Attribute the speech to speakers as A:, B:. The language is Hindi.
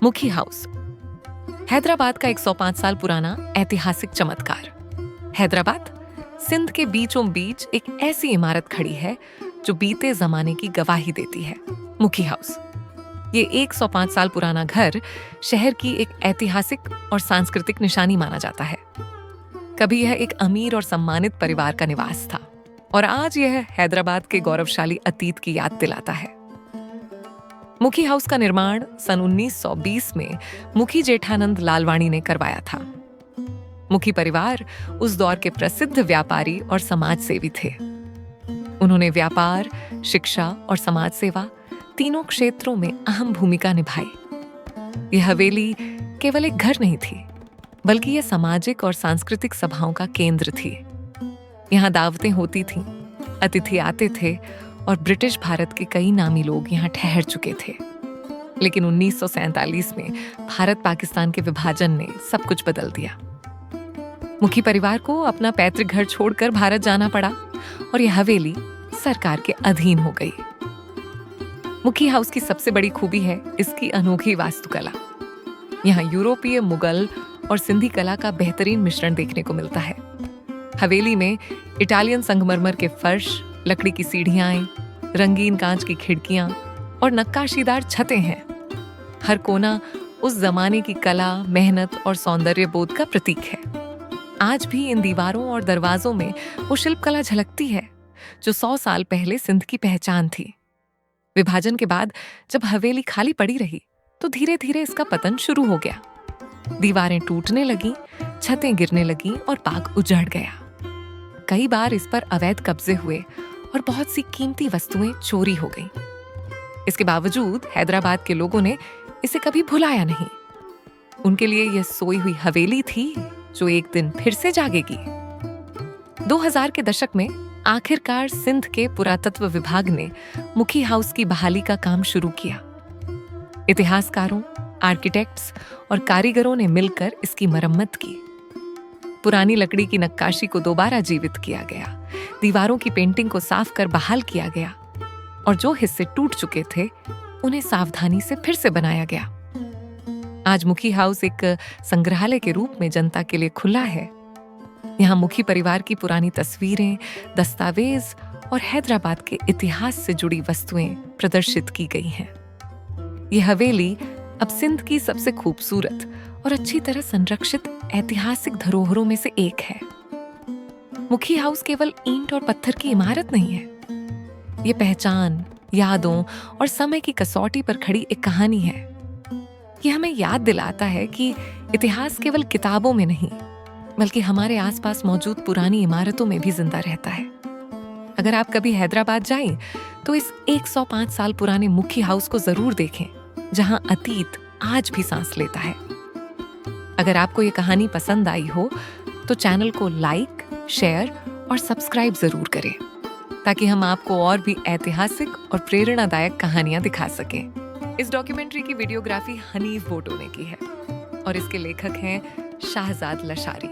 A: मुखी हाउस हैदराबाद का 105 साल पुराना ऐतिहासिक चमत्कार। हैदराबाद सिंध के बीचों बीच एक ऐसी इमारत खड़ी है जो बीते जमाने की गवाही देती है। मुखी हाउस ये 105 साल पुराना घर शहर की एक ऐतिहासिक और सांस्कृतिक निशानी माना जाता है। कभी यह एक अमीर और सम्मानित परिवार का निवास था और आज यह हैदराबाद के गौरवशाली अतीत की याद दिलाता है। मुखी हाउस का निर्माण सन 1920 में मुखी जेठानंद लालवाणी ने करवाया था। मुखी परिवार उस दौर के प्रसिद्ध व्यापारी और समाज सेवी थे। उन्होंने व्यापार, शिक्षा और समाज सेवा तीनों क्षेत्रों में अहम भूमिका निभाई। यह हवेली केवल एक घर नहीं थी, बल्कि यह सामाजिक और सांस्कृतिक सभाओं का केंद्र थी। यहाँ दावतें होती थीं, अतिथि आते थे और ब्रिटिश भारत के कई नामी लोग यहाँ ठहर चुके थे। लेकिन 1947 में भारत पाकिस्तान के विभाजन ने सब कुछ बदल दिया। मुखी परिवार को अपना पैतृक घर छोड़कर भारत जाना पड़ा और यह हवेली सरकार के अधीन हो गई। मुखी हाउस की सबसे बड़ी खूबी है इसकी अनोखी वास्तुकला। यहाँ यूरोपीय, मुगल और सिंधी कला का बेहतरीन मिश्रण देखने को मिलता है। हवेली में इटालियन संगमरमर के फर्श, लकड़ी की सीढ़ियां, रंगीन कांच की खिड़कियां और नक्काशीदार छतें हैं। हर कोना उस जमाने की कला, मेहनत और सौंदर्य बोध का प्रतीक है। आज भी इन दीवारों और दरवाजों में वो शिल्पकला झलकती है जो 100 साल पहले सिंध की पहचान थी। विभाजन के बाद जब हवेली खाली पड़ी रही तो धीरे धीरे इसका पतन शुरू हो गया। दीवारें टूटने लगी, छतें गिरने लगी और बाग उजड़ गया। कई बार इस पर अवैध कब्जे हुए और बहुत सी कीमती वस्तुएं चोरी हो गईं। इसके बावजूद हैदराबाद के लोगों ने इसे कभी भुलाया नहीं। उनके लिए यह सोई हुई हवेली थी जो एक दिन फिर से जागेगी। 2000 के दशक में आखिरकार सिंध के पुरातत्व विभाग ने मुखी हाउस की बहाली का काम शुरू किया। इतिहासकारों, आर्किटेक्ट्स और कारीगरों ने मिलकर इसकी मरम्मत की। पुरानी लकड़ी की नक्काशी को दोबारा जीवित किया गया, दीवारों की पेंटिंग को साफ कर बहाल किया गया और जो हिस्से टूट चुके थे उन्हें सावधानी से फिर से बनाया गया। आज मुखी हाउस एक संग्रहालय के रूप में जनता के लिए खुला है। यहाँ मुखी परिवार की पुरानी तस्वीरें, दस्तावेज और हैदराबाद के इतिहास से जुड़ी वस्तुएं प्रदर्शित की गई हैं। यह हवेली अब सिंध की सबसे खूबसूरत और अच्छी तरह संरक्षित ऐतिहासिक धरोहरों में से एक है। मुखी हाउस केवल ईंट और पत्थर की इमारत नहीं है। ये पहचान, यादों और समय की कसौटी पर खड़ी एक कहानी है। ये हमें याद दिलाता है कि इतिहास केवल किताबों में नहीं, बल्कि हमारे आसपास मौजूद पुरानी इमारतों में भी जिंदा रहता है। अगर आप कभी हैदराबाद जाएं, तो इस 105 साल पुराने मुखी हाउस को जरूर देखें, जहां अतीत आज भी सांस लेता है। अगर आपको ये कहानी पसंद आई हो तो चैनल को लाइक, शेयर और सब्सक्राइब जरूर करें, ताकि हम आपको और भी ऐतिहासिक और प्रेरणादायक कहानियां दिखा सकें। इस डॉक्यूमेंट्री की वीडियोग्राफी हनीफ बोटो ने की है और इसके लेखक हैं शाहजाद लशारी।